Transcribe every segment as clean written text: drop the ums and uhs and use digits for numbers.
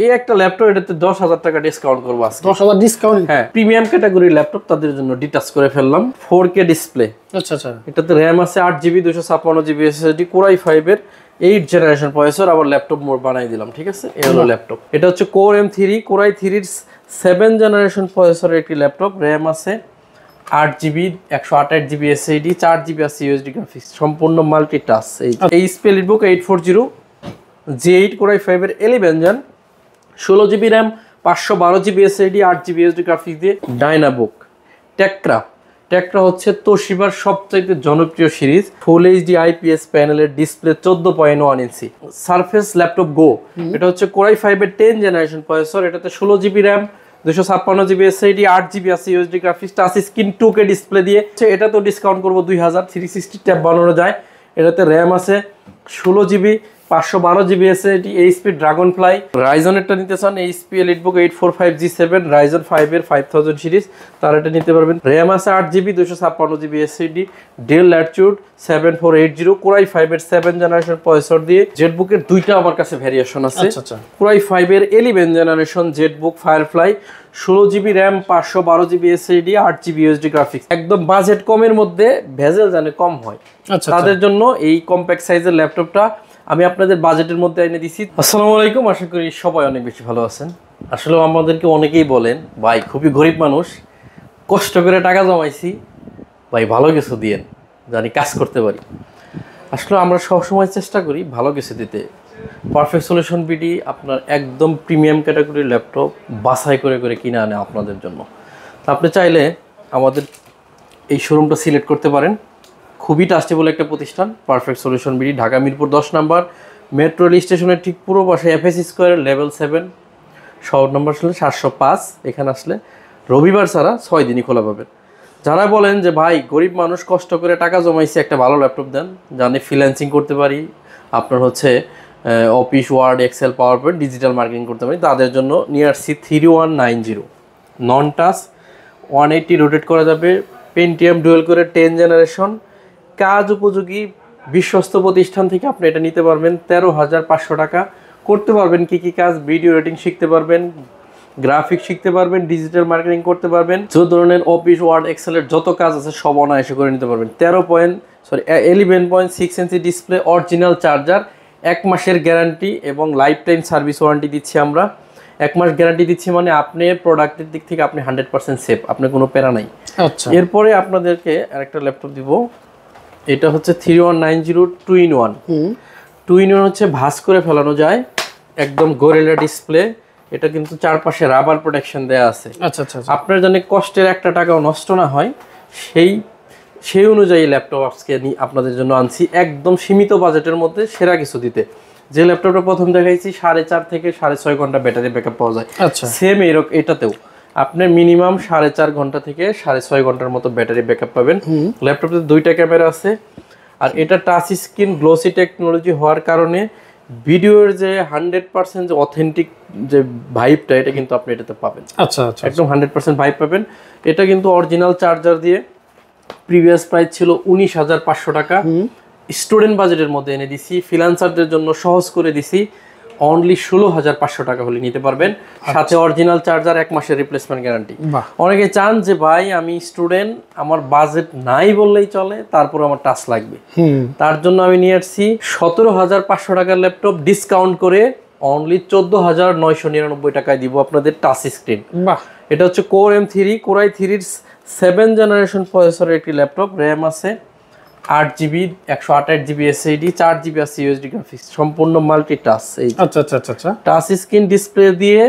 এই একটা ল্যাপটপ, এটাতে 10,000 টাকা ডিসকাউন্ট করবো আজকে। 10,000 ডিসকাউন্ট? হ্যাঁ, প্রিমিয়াম ক্যাটাগরির ল্যাপটপ, তাদের জন্য ডিটাচ করে ফেললাম। 4K display. আচ্ছা আচ্ছা। এটাতে র্যাম আছে 8GB 256GB SSD, Core i5 এর 8th জেনারেশন প্রসেসর, আবার ল্যাপটপ মোড বানাই দিলাম। ঠিক আছে, এই হলো ল্যাপটপ। এটা হচ্ছে Core M3 Core i3 এর 7th জেনারেশন প্রসেসরের একটি ল্যাপটপ। র্যাম আছে 8GB 128GB SSD, 4GB আছে USD গ্রাফিক্স, সম্পূর্ণ মাল্টি টাচ। এই স্পেলিটবুক 840 J8 Core i5 এর 11th gen, 16GB RAM, 512GB SSD, 8GB USD graphics দিয়ে। ডায়নাবুক টেকরা হচ্ছে তোশিবার সবচাইতে জনপ্রিয় সিরিজ, ফুল এইচডি IPS প্যানেলের display, 14.1 inch. Surface Laptop Go, এটা হচ্ছে Core i5 এর 10th জেনারেশন প্রসেসর। এটাতে 16GB RAM, 256GB SSD, 8GB আছে USD graphics, touch screen 2K display দিয়ে। এটা তো ডিসকাউন্ট করবো 2000, 360 ট্যাব বানানো যায়। এটাতে র্যাম আছে 16GB, 512GB SSD, HP Dragonfly. রাইজনেরটা নিতে চান, HP এলিটবুক 845G7 রাইজন 5 এর 5000 সিরিজ, তার এটা নিতে পারবেন। র্যাম আছে 8GB 256GB SSD, del Latitude 7480 Core i5 এর 7th জেনারেশন প্রসেসর দিয়ে। জেটবুকের দুইটা আমার কাছে ভ্যারিয়েশন আছে। Core i5 এর 11th generation Jetbook firefly, 16GB RAM, 512GB SSD, 8GB USD graphics. একদম বাজেট কমের মধ্যে, ভেজেল জানে কম হয়, তাদের জন্য এই কম্প্যাক্ট সাইজের ল্যাপটপটা আমি আপনাদের বাজেটের মধ্যে এনে দিছি। আসসালামু আলাইকুম, আশা করি সবাই অনেক বেশি ভালো আছেন। আসলে আমাদেরকে অনেকেই বলেন, ভাই খুবই গরিব মানুষ, কষ্ট করে টাকা জমাইছি, ভাই ভালো কিছু দিয়েন, জানি কাজ করতে পারি। আসলে আমরা সবসময় চেষ্টা করি ভালো কিছু দিতে। পারফেক্ট সলিউশন বিডি আপনার একদম প্রিমিয়াম ক্যাটাগরির ল্যাপটপ বাছাই করে করে কিনে আনে আপনাদের জন্য। তা আপনি চাইলে আমাদের এই শোরুমটা সিলেক্ট করতে পারেন। খুবই ট্রাস্টেবল একটা প্রতিষ্ঠান perfect solution BD, Dhaka Mirpur 10 নম্বর, মেট্রো রেল স্টেশনের ঠিক পূর্ব পাশে, FS স্কোয়ার লেভেল 7, শহর নম্বর আসলে 705। এখানে আসলে রবিবার ছাড়া 6 দিনই খোলা পাবেন। যারা বলেন যে ভাই গরিব মানুষ, কষ্ট করে টাকা জমাইছে, একটা ভালো ল্যাপটপ দেন, জানি ফ্রিল্যান্সিং করতে পারি, আপনার হচ্ছে office, Word, Excel, PowerPoint, digital marketing করতে পারি, তাদের জন্য নিয়ে আসছি 3190 নন টাচ, 180 রোটেট করা যাবে, পেন্টিয়াম ডুয়েল করে 10th জেনারেশন, কাজ উপযোগী বিশ্বস্ত প্রতিষ্ঠান থেকে আপনি এটা নিতে পারবেন। 13,500 টাকা করতে পারবেন কি কি কাজ, ভিডিও এডিটিং শিখতে পারবেন, গ্রাফিক্স শিখতে পারবেন, ডিজিটাল মার্কেটিং করতে পারবেন, যে ধরনের অফিস, ওয়ার্ড, এক্সেলের যত কাজ আছে সব অনায়াসে করে নিতে পারবেন। 11.6 ইঞ্চি ডিসপ্লে, অরিজিনাল চার্জার, 1 মাসের গ্যারান্টি এবং লাইফ টাইম সার্ভিস ওয়ারেন্টি দিচ্ছি আমরা। 1 মাস গ্যারান্টি দিচ্ছি মানে আপনি প্রোডাক্টের দিক থেকে আপনি 100% সেফ, আপনার কোনো প্যারা নাই। আচ্ছা, এরপরে আপনাদেরকে আরেকটা ল্যাপটপ দিব। এটা হচ্ছে 3190 2-in-1। 2-in-1 হচ্ছে ভাঁজ করে ফেলানো যায়, একদম গোরিলা ডিসপ্লে। এটা কিন্তু চারপাশে রাবার প্রোটেকশন দেওয়া আছে। আচ্ছা আচ্ছা। আপনার জন্য কষ্টের একটা টাকাও নষ্ট না হয়, সেই অনুযায়ী ল্যাপটপ আজকে আপনাদের জন্য আনছি, একদম সীমিত বাজেটের মধ্যে সেরা কিছু দিতে। যে ল্যাপটপটা প্রথম দেখাইছি 4.5 থেকে 6.5 ঘন্টা ব্যাটারি ব্যাকআপ পাওয়া যায়। আচ্ছা, সেম এটাতেও আপনার মিনিমাম 4.5 ঘন্টা থেকে 6.5 ঘন্টার মতো ব্যাটারি ব্যাকআপ পাবেন। ল্যাপটপে 2টা ক্যামেরা আছে, আর এটা টাচ স্ক্রিন গ্লোসি টেকনোলজি হওয়ার কারণে ভিডিওর যে 100% যে অথেন্টিক যে ভাইবটা, এটা কিন্তু আপনি এটাতে পাবেন। আচ্ছা আচ্ছা, একদম 100% ভাইব পাবেন। এটা কিন্তু অরিজিনাল চার্জার দিয়ে। প্রিভিয়াস প্রাইস ছিল 19,500 টাকা, স্টুডেন্ট বাজেটের মধ্যে এনে দিছি, ফ্রিল্যান্সারদের জন্য সহজ করে দিছি, অনলি 16,500 টাকা হলে নিতে পারবেন, সাথে অরিজিনাল চার্জার, 1 মাসের রিপ্লেসমেন্ট গ্যারান্টি। অনেকে চান যে ভাই আমি স্টুডেন্ট, আমার বাজেট নাই বললেই চলে, তারপর আমার টাচ লাগবে, তার জন্য আমি নিয়ে আসছি 17,500 টাকার ল্যাপটপ ডিসকাউন্ট করে অনলি 14,999 টাকায় দিব আপনাদের, টাচ স্ক্রিন। এটা হচ্ছে Core M3 Core i3 এর 7th জেনারেশন প্রসেসরের একটি ল্যাপটপ। র্যাম আছে 8GB 128GB SSD, 4GB আছে USD গ্রাফিক্স, সম্পূর্ণ মাল্টি টাচ। আচ্ছা আচ্ছা আচ্ছা, টাচ স্ক্রিন ডিসপ্লে দিয়ে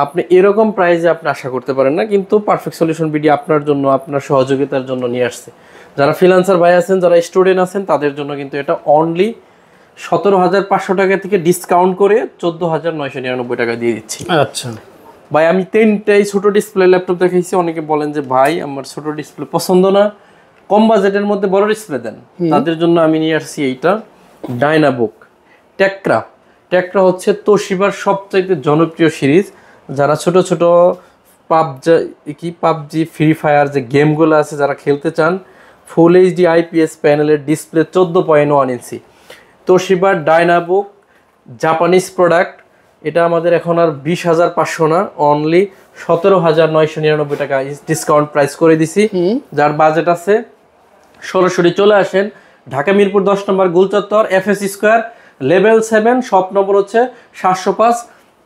আপনি এরকম প্রাইসে আপনি আশা করতে পারেন না, কিন্তু পারফেক্ট সলিউশন বিডি আপনার জন্য, আপনার সহযোগিতার জন্য নিয়ে আসছে। যারা ফ্রিল্যান্সার ভাই আছেন, যারা স্টুডেন্ট আছেন, তাদের জন্য কিন্তু এটা অনলি 17,500 টাকা থেকে ডিসকাউন্ট করে 14,999 টাকা দিয়ে দিচ্ছি। আচ্ছা ভাই, আমি 3টাই ছোট ডিসপ্লে ল্যাপটপ দেখাইছি। অনেকে বলেন যে ভাই আমার ছোট ডিসপ্লে পছন্দ না, কম বাজেটের মধ্যে বড় ডিসপ্লে দেন, তাদের জন্য আমি নিয়ে আসছি এইটা ডায়নাবুক টেকরা হচ্ছে তোশিবার সবচাইতে জনপ্রিয় সিরিজ। যারা ছোট ছোট পাবজি, ফ্রি ফায়ার যে গেমগুলো আছে, যারা খেলতে চান, ফুল এইচডি IPS প্যানেলের ডিসপ্লে, 14.1 ইঞ্চি। তোশিবার ডায়নাবুক জাপানিজ প্রোডাক্ট। এটা আমাদের এখন আর 20,500 না, অনলি 17,999 টাকা ডিসকাউন্ট প্রাইস করে দিছি। যার বাজেট আছে সরাসরি চলে আসেন ঢাকা মিরপুর 10 নম্বর গোলচত্বর, FS square, level 7, shop number হচ্ছে 705,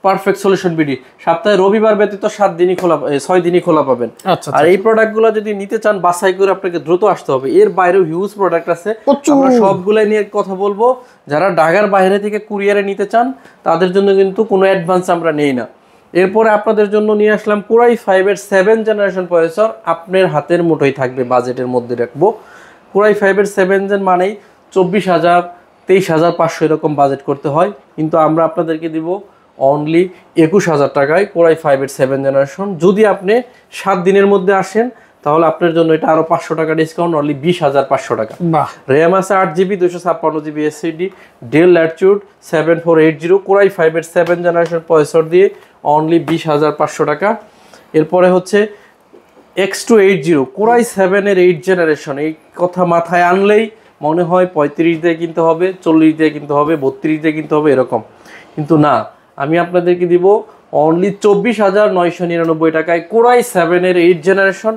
পারফেক্ট সলিউশন বিডি। সপ্তাহে রবিবার ব্যতীত 6 দিনই খোলা পাবেন। আর এই প্রোডাক্টগুলো যদি নিতে চান বাছাই করে আপনাকে দ্রুত আসতে হবে। এর বাইরেও হিউজ প্রোডাক্ট আছে, আমরা সবগুলো নিয়ে কথা বলবো। যারা ঢাকার বাইরে থেকে কুরিয়ারে নিতে চান তাদের জন্য কিন্তু কোনো অ্যাডভান্স আমরা নেই না। এরপরে আপনাদের জন্য নিয়ে আসলাম কোরাই 5 এর 7 জেনারেশন প্রসেসর, আপনার হাতের মুঠোয় থাকবে, বাজেটের মধ্যে রাখবো। কোরাই 5 এর 7 জেন মানেই 24,000, 23,500 এরকম বাজেট করতে হয়, কিন্তু আমরা আপনাদেরকে দিব অনলি 21,000 টাকায় কোরাই 5 এর 7 জেনারেশন। যদি আপনি 7 দিনের মধ্যে আসেন তাহলে আপনার জন্য এটা আরো 500 টাকা ডিসকাউন্ট, অনলি 20,500 টাকা। র্যাম আছে 8GB, 256GB SSD, del Latitude 7480, core i 5 এর 7 জেনারেশন প্রসেসর দিয়ে অনলি 20,500 টাকা। এরপরে হচ্ছে X280, কোরাই 7 এর 8 জেনারেশন। এই কথা মাথায় আনলেই মনে হয় 35 দিয়ে কিনতে হবে, 40 দিয়ে কিনতে হবে, 32 দিয়ে কিনতে হবে এরকম, কিন্তু না, আমি আপনাদেরকে দিব অনলি 24,999 টাকায় কোরাই 7 এর 8 জেনারেশন,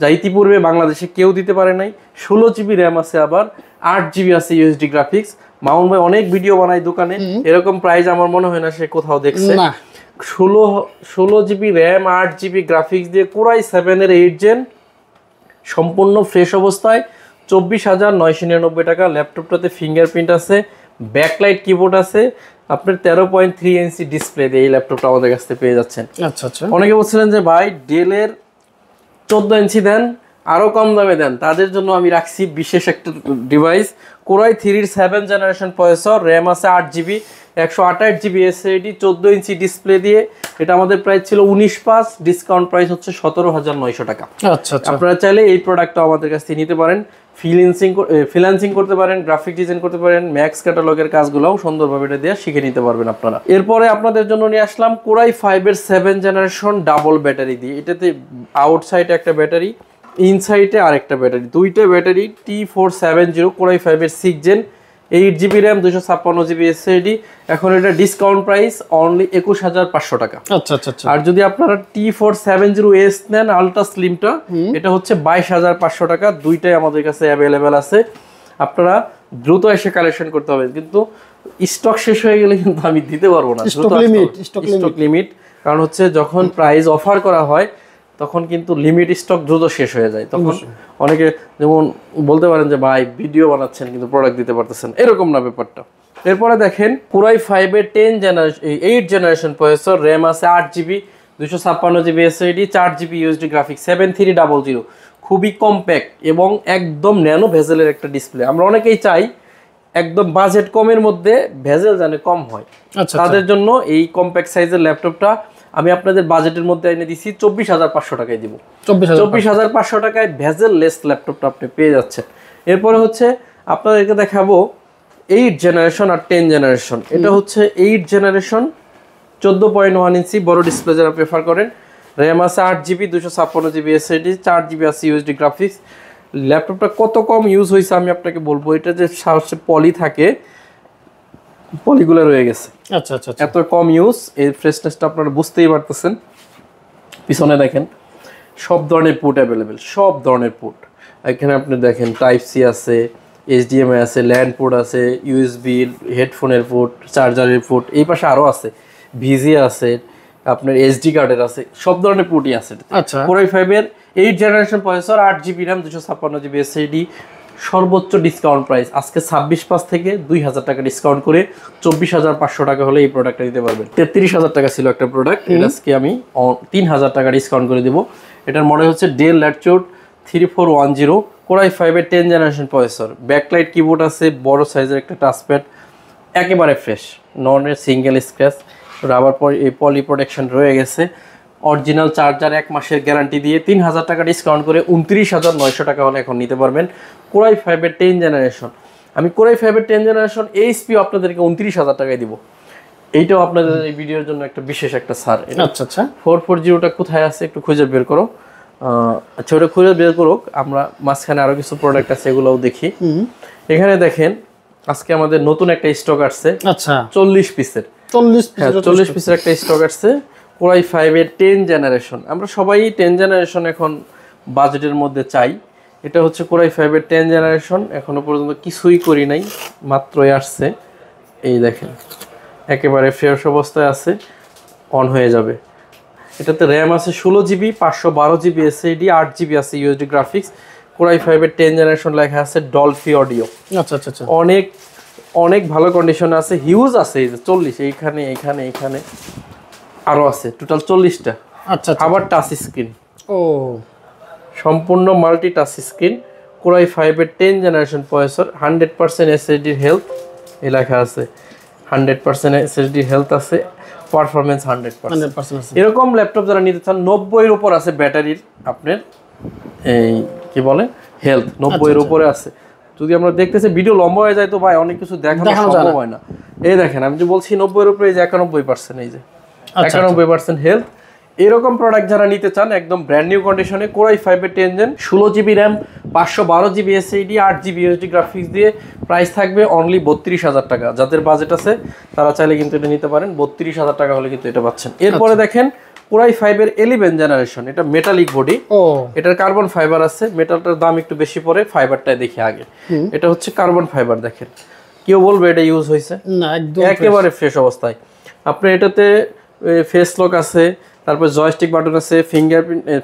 যা ইতিপূর্বে বাংলাদেশে কেউ দিতে পারে নাই। 16GB র্যাম আছে, আবার 8GB আছে USD গ্রাফিক্স। মামুন ভাই অনেক ভিডিও বানায় দোকানে, এরকম প্রাইস আমার মনে হয় না সে কোথাও দেখছে। 16GB র্যাম, 8GB গ্রাফিক্স দিয়ে কোরাই 7 এর 8 জেন সম্পূর্ণ ফ্রেশ অবস্থায় 24,999 টাকা। ল্যাপটপটাতে ফিঙ্গারপ্রিন্ট আছে, ব্যাকলাইট কিবোর্ড আছে, আপনার 13.3 ইঞ্চি ডিসপ্লে দিয়ে এই ল্যাপটপটা আমাদের কাছ থেকে পেয়ে যাচ্ছেন। অনেকে বলছিলেন যে ভাই ডেলের 14 ইঞ্চি দেন, আরো কম দামে দেন, তাদের জন্য আমি রাখছি বিশেষ একটা ডিভাইস, কোরাই 3 এর 7 জেনারেশন প্রসেসর, র্যাম আছে 8GB, 128GB SSD, 14 inch display দিয়ে। এটা আমাদের প্রাইস ছিল 19,500, ডিসকাউন্ট প্রাইস হচ্ছে 17,900 টাকা। আপনারা চাইলে এই প্রোডাক্টটা আমাদের কাছ থেকে নিতে পারেন, ফ্রিল্যান্সিং করতে পারেন, গ্রাফিক ডিজাইন করতে পারেন, ম্যাক্স ক্যাটালগের কাজগুলোও সুন্দরভাবে এটা দিয়ে শিখে নিতে পারবেন আপনারা। এরপরে আপনাদের জন্য নিয়ে আসলাম কোরাই 5 এর 7 জেনারেশন ডাবল ব্যাটারি দিয়ে। এটাতে আউটসাইডে একটা ব্যাটারি, ইনসাইডে আরেকটা ব্যাটারি, দুইটা ব্যাটারি T470, কোরাই 5 এর 6 gen, 8GB RAM, 256GB SSD। এখন এটা ডিসকাউন্ট প্রাইস অনলি 21,500 টাকা। আর যদি আপনারা T470S নেন আলট্রা স্লিমটা, এটা হচ্ছে 22,500 টাকা। দুইটাই আমাদের কাছে অ্যাভেলেবেল আছে, আপনারা দ্রুত এসে কালেকশন করতে হবে, কিন্তু স্টক শেষ হয়ে গেলে কিন্তু আমি দিতে পারবো না। স্টক লিমিট, কারণ হচ্ছে যখন প্রাইস অফার করা হয় তখন কিন্তু লিমিট স্টক দ্রুত শেষ হয়ে যায়। তখন অনেকে যেমন বলতে পারেন যে ভাই ভিডিও বানাচ্ছেন কিন্তু প্রোডাক্ট দিতে পারতেছেন, এরকম না ব্যাপারটা। এরপরে দেখেন কোরাই 5 এর 8 জেনারেশন প্রসেসর, র্যাম আছে 8GB, 256GB SSD, 4GB USD graphics, 7300, খুবই কম্প্যাক্ট এবং একদম ন্যানো ভেজেলের একটা ডিসপ্লে। আমরা অনেকেই চাই একদম বাজেট কমের মধ্যে ভেজেল জানে কম হয়, তাদের জন্য এই কম্প্যাক্ট সাইজের ল্যাপটপটা আমি আপনাদের বাজেটের মধ্যে এনে দিছি 24,500 টাকায় দিব। 24,500 টাকায় ভেজেল লেস ল্যাপটপটা আপনি পেয়ে যাচ্ছেন। এরপরে হচ্ছে আপনাদেরকে দেখাবো 8 জেনারেশন আর 10 জেনারেশন। এটা হচ্ছে 8 জেনারেশন, 14.1 ইঞ্চি বড় ডিসপ্লে যারা প্রেফার করেন। র্যাম আছে 8GB, 256GB SSD, 4GB আছে USD গ্রাফিক্স। ল্যাপটপটা কত কম ইউজ হয়েছে আমি আপনাকে বলবো, এটা যে সাহসে পলি থাকে, পলিগুলো রয়ে গেছে। এত কম ইউজ, এই ফ্রেশনেসটা আপনারা বুঝতেই পারতেছেন। পিছনে দেখেন সব ধরনের পোর্ট অ্যাভেলেবেল, সব ধরনের পোর্ট। এখানে আপনি দেখেন Type-C আছে, HDMI আছে, ল্যান্ড পোর্ট আছে, USB হেডফোনের পোর্ট, চার্জারের পোর্ট, এই পাশে আরও আছে, VGA আছে, আপনার SD কার্ডের আছে, সব ধরনের পোর্টই আছে। কোরাই 5 এর 8 generation processor, 8GB RAM, 256GB SSD, সর্বোচ্চ ডিসকাউন্ট প্রাইস আজকে 26,500 থেকে 2,000 টাকা ডিসকাউন্ট করে 24,500 টাকা হলে এই প্রোডাক্টটা দিতে পারবেন। 33,000 টাকা ছিল একটা প্রোডাক্ট, আজকে আমি 3,000 টাকা ডিসকাউন্ট করে দেবো। এটার মডেল হচ্ছে ডেল ল্যাটিটিউড 3410, কোরাই 5 এর 10 জেনারেশন প্রসেসর, ব্যাকলাইট কিবোর্ড আছে, বড় সাইজের একটা টাচপ্যাড, একেবারে ফ্রেশ, ননের সিঙ্গেল স্ক্র্যাচ, রাবার পলি প্রোটেকশন রয়ে গেছে, অরিজিনাল চার্জার, 1 মাসের গ্যারান্টি দিয়ে 3,000 টাকা ডিসকাউন্ট করে 29,900 টাকা হলে এখন নিতে পারবেন কোরাই 5 এর 10 জেনারেশন। আমি কোরাই 5 এর 10 জেনারেশন এইচপি আপনাদেরকে 29,000 টাকায় দিব। এইটাও আপনাদের এই ভিডিওর জন্য একটা বিশেষ একটা ছাড়। 440টা কোথায় আছে একটু খুঁজে বের করো। আচ্ছা, ওটা খুঁজে বের করুক, আমরা মাঝখানে আরো কিছু প্রোডাক্ট আছে এগুলোও দেখি। এখানে দেখেন আজকে আমাদের নতুন একটা স্টক আসছে, 40 পিসের। 40 পিসের একটা স্টক আসছে Core i5 এর 10 জেনারেশন। আমরা সবাই 10 জেনারেশন এখন বাজেটের মধ্যে চাই। এটা হচ্ছে Core i5 এর 10 জেনারেশন, এখনো পর্যন্ত কিছুই করি নাই, মাত্রই আসছে। এই দেখেন একেবারে ফ্রেশ অবস্থায় আছে, অন হয়ে যাবে। এটাতে র্যাম আছে 16 জিবি, 512 জিবি এসএসডি, 8 জিবি আছে ইউএসডি গ্রাফিক্স। Core i5 এর 10 জেনারেশন লেখা আছে ডলফি অডিও। আচ্ছা আচ্ছা আচ্ছা, অনেক অনেক ভালো কন্ডিশনে আছে, হিউজ আছে। এই যে 40 এইখানে এইখানে এইখানে আরো আছে, টোটাল 40টা। আচ্ছা আবার টাচ স্ক্রিন, ও সম্পূর্ণ multi touch screen. Core i5 এর 10 জেনারেশন প্রসেসর, 100% এসএসডি হেলথ এই লেখা আছে, 100% এসএসডি হেলথ আছে, পারফরম্যান্স 100%। এরকম ল্যাপটপ যারা নিতে চান, 90 এর উপর আছে ব্যাটারির আপনার এই কি বলে হেলথ, 90 এর উপরে আছে। যদি আমরা দেখতেছি ভিডিও লম্বা হয়ে যায় তো ভাই অনেক কিছু দেখানো সম্ভব হয় না। এই দেখেন আমি যে বলছি 90 এর উপরে, এই যে 91%, এই যে 91% হেলথ। এরকম প্রোডাক্ট যারা নিতে চান একদম ব্র্যান্ড নিউ কন্ডিশনে, Core i5 এর 10 gen, 16 GB RAM, 512 GB SSD, 8 GB USD graphics দিয়ে প্রাইস থাকবে অনলি 32,000 টাকা। যাদের বাজেট আছে তারা চাইলে কিন্তু এটা নিতে পারেন, 32,000 টাকা হলে কিন্তু এটা পাচ্ছেন। এরপরে দেখেন Core i5 এর 11 জেনারেশন, এটা মেটালিক বডি, এটার কার্বন ফাইবার আছে। মেটালটার দাম একটু বেশি পড়ে, ফাইবারটাই দেখি আগে। এটা হচ্ছে কার্বন ফাইবার, দেখেন কেউ বলবে এটা ইউজ হয়েছে না, একদম একেবারে ফ্রেশ অবস্থায়। আপনার এটাতে ফেস লক আছে, তারপর জয়স্টিক বাটন আছে,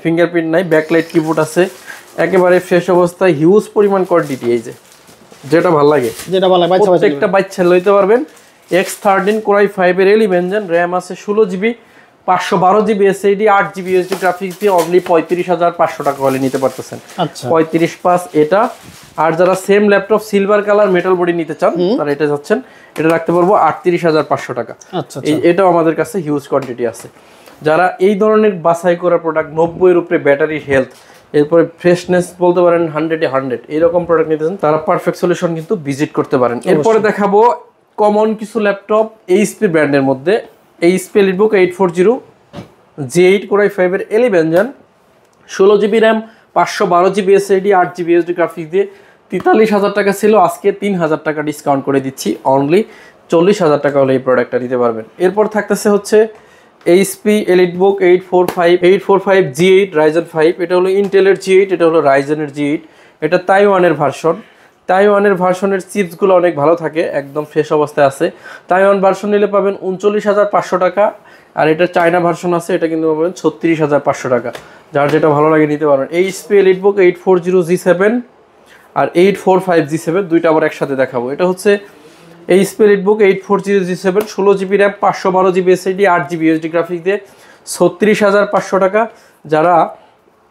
ফিঙ্গারপ্রিন্ট নাই, ব্যাকলাইট কিবোর্ড আছে, একেবারে ফ্রেশ অবস্থায়, হিউজ পরিমাণ কোয়ান্টিটি। এই যে যেটা ভালো লাগে, প্রত্যেকটা বাচ্চা লইতে পারবেন। X13 Core i5 এর 11 জেন, র্যাম আছে 16 GB, 512 GB SSD, 8 GB USD graphics দিয়ে অনলি 35,500 টাকা হলে নিতে পারতেছেন। 35,500 এটা। আর যারা same laptop silver colour metal body নিতে চান তারা এটা যাচ্ছেন, এটা রাখতে পারবো 38,500 টাকা। এটাও আমাদের কাছে হিউজ কোয়ান্টিটি আছে। যারা এই ধরনের বাছাই করা প্রোডাক্ট, 90 এর উপরে ব্যাটারি হেলথ, এরপরে ফ্রেশনেস বলতে পারেন 100-এ 100, এরকম প্রোডাক্ট নিতে চান তারা পারফেক্ট সলিউশন কিন্তু ভিজিট করতে পারেন। এরপরে দেখাবো কমন কিছু ল্যাপটপ এইচপি ব্র্যান্ডের মধ্যে। HP EliteBook 840 G8 Core i5 এর 11 gen, 16 GB RAM, 512 GB SSD, 8 GB USD graphics দিয়ে 43,000 টাকা ছিল, আজকে 3,000 টাকা ডিসকাউন্ট করে দিচ্ছি, অনলি 40,000 টাকা হলে এই প্রোডাক্টটা নিতে পারবেন। এরপর থাকতেছে হচ্ছে এইচপি EliteBook 845 G8 Ryzen 5, এটা হলো ইন্টেলের G8, এটা হলো রাইজেনের G8, এটা তাইওয়ানের ভার্সন। তাইওয়ানের ভার্সনের চিপসগুলো অনেক ভালো থাকে, একদম ফ্রেশ অবস্থায় আছে। তাইওয়ান ভার্সন নিলে পাবেন 39,500 টাকা, আর এটা চায়না ভার্সন আছে, এটা কিন্তু পাবেন 36,500 টাকা। যার যেটা ভালো লাগে নিতে পারবেন। এইচপি EliteBook 840 G7 আর 845 G7 দুইটা আবার একসাথে দেখাবো। এটা হচ্ছে HP EliteBook 840 G7, 16 GB RAM, 512 GB SSD, 8 GB USD graphics দিয়ে 36,500 টাকা। যারা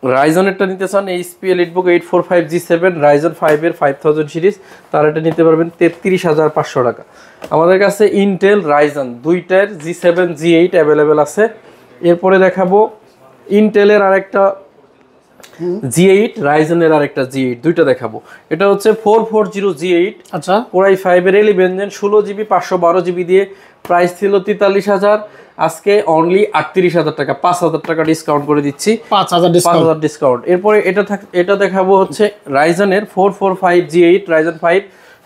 রাইজনেরটা নিতে চান, এইচপি EliteBook 845 G7 Ryzen 5 এর 5000 সিরিজ, তারা এটা নিতে পারবেন 33,500 টাকা। আমাদের কাছে ইন্টেল রাইজন দুইটার G7 G8 অ্যাভেলেবেল আছে। এরপরে দেখাবো ইন্টেলের আরেকটা G8, রাইজেনের আরেকটা G8, দুইটা দেখাবো। এটা হচ্ছে 440 G8, আচ্ছা, Core i5 এর 11 জেন, 16 জিবি, 512 জিবি দিয়ে প্রাইস ছিল 43,000, আজকে অনলি 38,000 টাকা, 5,000 টাকা ডিসকাউন্ট করে দিচ্ছি, 5,000 ডিসকাউন্ট। এরপরে এটা দেখাবো হচ্ছে রাইজেনের 445 G8 Ryzen 5,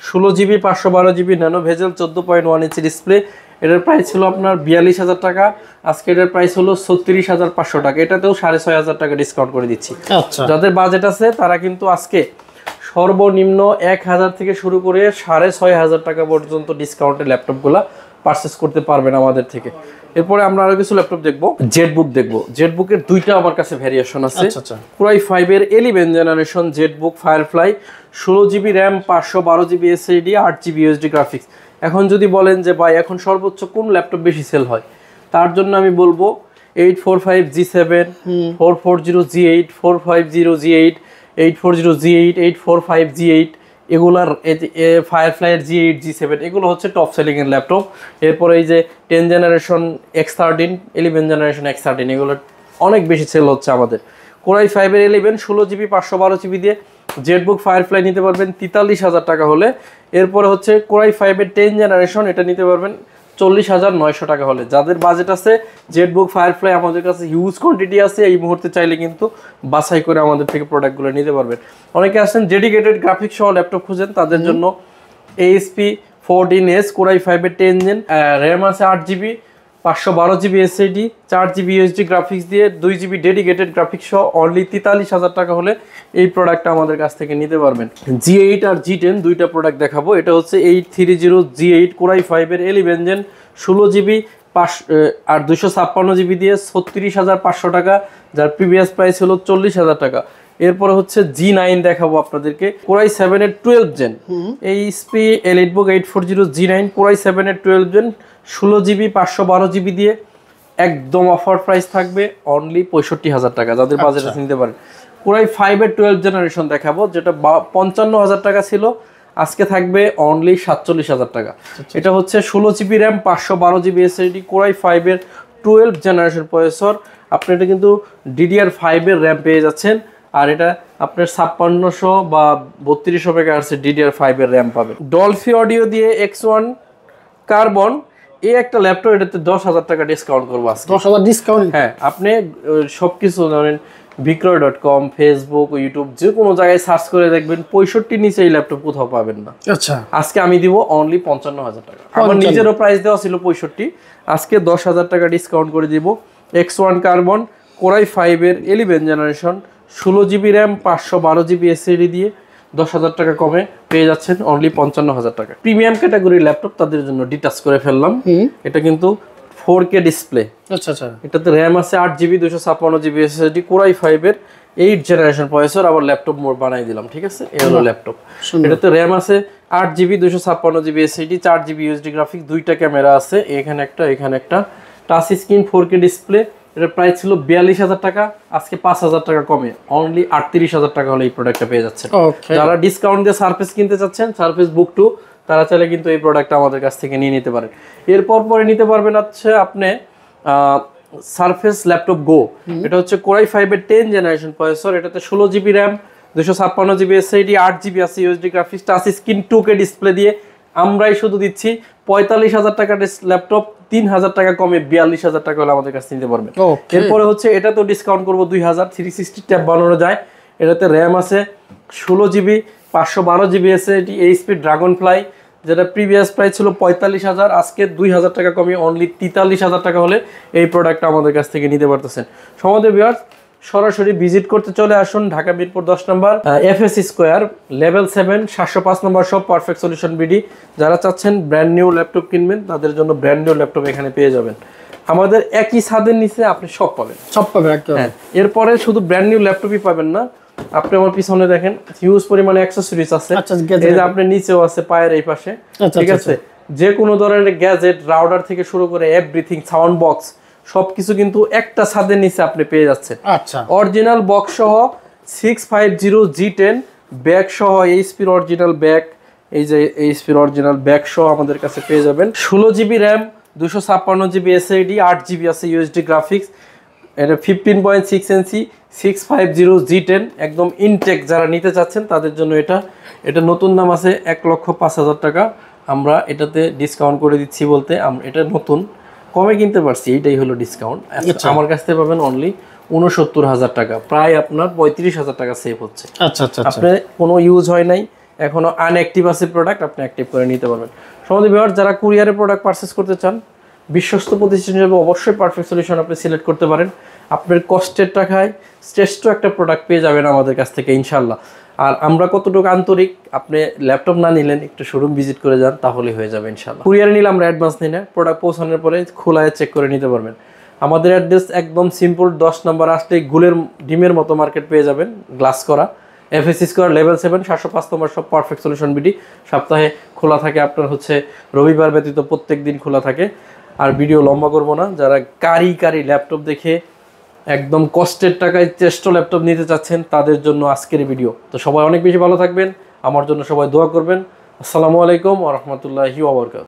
16 GB, 512 GB, nano bezel, 14.1 inch display. এটার প্রাইস ছিল আপনার 42,000 টাকা, আজকে এটার প্রাইস হলো 36,500 টাকা, এটাতেও 6,500 টাকা ডিসকাউন্ট করে দিচ্ছি। যাদের বাজেট আছে তারা কিন্তু আজকে সর্বনিম্ন 1,000 থেকে শুরু করে 6,500 টাকা পর্যন্ত ডিসকাউন্টের ল্যাপটপগুলো পারচেস করতে পারবেন আমাদের থেকে। এরপরে আমরা আরো কিছু ল্যাপটপ দেখবো, জেটবুক দেখবো। জেটবুকের দুইটা আমার কাছে ভ্যারিয়েশন আছে। Core i5 এর 11 generation Jetbook firefly, 16 GB RAM, 512 GB SSD, 8 GB USD graphics. এখন যদি বলেন যে ভাই এখন সর্বোচ্চ কোন ল্যাপটপ বেশি সেল হয়, তার জন্য আমি বলবো 845 G7, 440 G8, 450 G8, 840 G8, 845 G8, এগুলার ফায়ারফ্লাইয়ের G8 G7 এগুলো হচ্ছে টপ সেলিং এর ল্যাপটপ। এরপরে এই যে 10 জেনারেশন X13, 11 জেনারেশন X13 এগুলো অনেক বেশি সেল হচ্ছে আমাদের। Core i5 এর 11, 16 জিবি, 512 জিবি দিয়ে জেটবুক ফায়ারফ্লাই নিতে পারবেন 43,000 টাকা হলে। এরপরে হচ্ছে Core i5 এর 10 জেনারেশন, এটা নিতে পারবেন 40,900 টাকা হলে। যাদের বাজেট আছে, জেটবুক ফায়ারফ্লাই আমাদের কাছে হিউজ কোয়ান্টিটি আছে, এই মুহূর্তে চাইলে কিন্তু বাছাই করে আমাদের থেকে প্রোডাক্টগুলো নিতে পারবেন। অনেকে আছেন ডেডিকেটেড গ্রাফিক্স সহ ল্যাপটপ খুঁজেন, তাদের জন্য ASP 14S Core i5 এর 10 জেন, র্যাম আছে 8GB, 512GB SSD, 4GB USD graphics দিয়ে 2GB ডেডিকেটেড গ্রাফিক্স সহ অনলি 43,000 টাকা হলে এই প্রোডাক্টটা আমাদের কাছ থেকে নিতে পারবেন। G8 আর G10 দুইটা প্রোডাক্ট দেখাবো। এটা হচ্ছে 830 G8 Core i5 এর 11 জেন 16GB আর 256GB দিয়ে 36,500 টাকা, যার প্রিভিয়াস প্রাইস হলো 40,000 টাকা। এরপরে হচ্ছে G9 দেখাবো আপনাদেরকে, Core i7 এর 12 gen, HP EliteBook 840 G9 Core i7 এর 12 জেন 16GB 512GB দিয়ে একদম অফার প্রাইস থাকবে অনলি 65,000 টাকা, যাদের বাজেট আছে নিতে পারেন। Core i5 এর 12 জেনারেশন দেখাবো, যেটা 55,000 টাকা ছিল, আজকে থাকবে অনলি 47,000 টাকা। এটা হচ্ছে 16GB RAM 512GB SSD Core i5 এর 12 জেনারেশন প্রসেসর। আপনি এটা কিন্তু DDR5 এর র্যাম পেয়ে যাচ্ছেন, আর এটা আপনার 5600 বা 3200 মেগাহার্টজ DDR5 এর র্যাম পাবেন। ডলফি অডিও দিয়ে X1 কার্বন এই একটা ল্যাপটপ, এটাতে 10,000 টাকা ডিসকাউন্ট করবো আজকে। 10,000 ডিসকাউন্ট? হ্যাঁ, আপনি সবকিছু ধরেন বিক্রয়.com, ফেসবুক, ইউটিউব যে কোনো জায়গায় সার্চ করে দেখবেন 65 নিচে এই ল্যাপটপ কোথাও পাবেন না। আচ্ছা, আজকে আমি দিব অনলি 55,000 টাকা। আমার নিজেরও প্রাইস দেওয়া ছিল 65, আজকে 10,000 টাকা ডিসকাউন্ট করে দিব। X1 কার্বন Core i5 এর 11 generation 16GB RAM 512GB SSD দিয়ে 10,000 টাকা কমে পেয়ে যাচ্ছেন অনলি 55,000 টাকা। প্রিমিয়াম ক্যাটাগরির ল্যাপটপ তাদের জন্য ডিটাচ করে ফেললাম। এটা কিন্তু 4K ডিসপ্লে। আচ্ছা আচ্ছা। এটাতে র্যাম আছে 8GB 256GB SSD Core i5 এর 8 জেনারেশন প্রসেসর, আবার ল্যাপটপ মোড বানাই দিলাম, ঠিক আছে? এই হলো ল্যাপটপ। এটাতে র্যাম আছে 8GB 256GB SSD, 4GB USD graphics, দুইটা ক্যামেরা আছে, এখানে একটা টাচ স্ক্রিন 4K ডিসপ্লে। এটার প্রাইস ছিল 42,000 টাকা, আজকে 5,000 টাকা কমে অনলি 38,000 টাকা হলে এই প্রোডাক্টটা পেয়ে যাচ্ছেন। যারা ডিসকাউন্ট দিয়ে সারফেস কিনতে চাচ্ছেন, সারফেস বুক 2, তারা চাইলে কিন্তু এই প্রোডাক্টটা আমাদের কাছ থেকে নিয়ে নিতে পারেন। এরপর পরে নিতে পারবেন হচ্ছে আপনি সারফেস ল্যাপটপ গো। এটা হচ্ছে Core i5 এর 10 জেনারেশন প্রসেসর। এটাতে 16GB RAM 256GB SSD, 8GB আছে USD graphics, touch screen 2K display দিয়ে আমরাই শুধু দিচ্ছি 45,000 টাকার ল্যাপটপ 3,000 টাকা কমে 42,000 টাকা হলে আমাদের কাছে নিতে পারবেন। এরপরে হচ্ছে এটা তো ডিসকাউন্ট করবো 2,000, 360 ট্যাব বানানো যায়। এটাতে র্যাম আছে 16GB 512GB SSD HP Dragonfly, যেটা প্রিভিয়াস প্রাইস ছিল 45,000, আজকে 2,000 টাকা কমিয়ে অনলি 43,000 টাকা হলে এই প্রোডাক্টটা আমাদের কাছ থেকে নিতে পারতেছেন। সমাদর ভিউয়ার্স, সরাসরি ভিজিট করতে চলে আসুন ঢাকা মিরপুর 10 নম্বর FS স্কোয়ার লেভেল 7 705 নম্বর শপ পারফেক্ট সলিউশন বিডি। যারা চাচ্ছেন ব্র্যান্ড নিউ ল্যাপটপ কিনবেন, তাদের জন্য ব্র্যান্ড নিউ ল্যাপটপ এখানে পেয়ে যাবেন। আমাদের একই ছাদের নিচে আপনি সব পাবেন। হ্যাঁ, এরপরে শুধু ব্র্যান্ড নিউ ল্যাপটপই পাবেন না, আপনি আমার পিছনে দেখেন হিউজ পরিমাণে অ্যাক্সেসরিজ আছে। এই যে আপনার নিচেও আছে, পায়ের এই পাশে, ঠিক আছে? যে কোনো ধরনের গ্যাজেট, রাউটার থেকে শুরু করে এভরিথিং, সাউন্ড বক্স, সবকিছু কিন্তু একটা ছাদের নিচে আপনি পেয়ে যাচ্ছেন। আচ্ছা, অরিজিনাল বক্স সহ 650 G10 ব্যাগ সহ এইচপির অরিজিনাল ব্যাগ, এই যে এইচপির অরিজিনাল ব্যাগ সহ আমাদের কাছে পেয়ে যাবেন। 16GB RAM 256GB SSD, 8GB আছে USD গ্রাফিক্স। এটা 15.6 ইঞ্চি 650 G10 একদম ইনটেক। যারা নিতে চাচ্ছেন তাদের জন্য এটা নতুন দাম আছে 1,05,000 টাকা। আমরা এটাতে ডিসকাউন্ট করে দিচ্ছি বলতে এটা নতুন কমে কিনতে পারছি, এইটাই হলো ডিসকাউন্ট। আমার কাছ থেকে পাবেন অনলি 69,000 টাকা, প্রায় আপনার 35,000 টাকা সেভ হচ্ছে। আচ্ছা আচ্ছা। আপনার কোনো ইউজ হয় নাই, এখনো আনঅ্যাক্টিভ আছে প্রোডাক্ট, আপনি অ্যাক্টিভ করে নিতে পারবেন। সমাজের ভিউয়ার, যারা কুরিয়ারে প্রোডাক্ট পারচেস করতে চান, বিশ্বস্ত প্রতিষ্ঠান হিসেবে অবশ্যই পারফেক্ট সলিউশন আপনি সিলেক্ট করতে পারেন। আপনার কষ্টের টাকায় শ্রেষ্ঠ একটা প্রোডাক্ট পেয়ে যাবেন আমাদের কাছ থেকে ইনশাল্লাহ। আর আমরা কতটুকু আন্তরিক, আপনি ল্যাপটপ না নিলেন একটু শোরুম ভিজিট করে যান, তাহলে হয়ে যাবে ইনশাল্লাহ। কুরিয়ারে নিলে আমরা অ্যাডভান্স নিই না, প্রোডাক্ট পৌঁছানোর পরে খোলায় চেক করে নিতে পারবেন। আমাদের অ্যাড্রেস একদম সিম্পল, 10 নম্বর আসলে গুলের ডিমের মতো মার্কেট পেয়ে যাবেন, গ্লাস করা, FS স্কোয়ার লেভেল 7 705 নম্বর সব পারফেক্ট সলিউশন বিডি। সপ্তাহে খোলা থাকে আপনার হচ্ছে রবিবার ব্যতীত প্রত্যেক দিন খোলা থাকে। আর ভিডিও লম্বা করবো না, যারা কারি ল্যাপটপ দেখে একদম কষ্টের টাকায় শ্রেষ্ঠ ল্যাপটপ নিতে চাচ্ছেন, তাদের জন্য আজকের ভিডিও। তো সবাই অনেক বেশি ভালো থাকবেন, আমার জন্য সবাই দোয়া করবেন। আসসালামু আলাইকুম ওয়া রাহমাতুল্লাহি ওয়া বারাকাতুহু।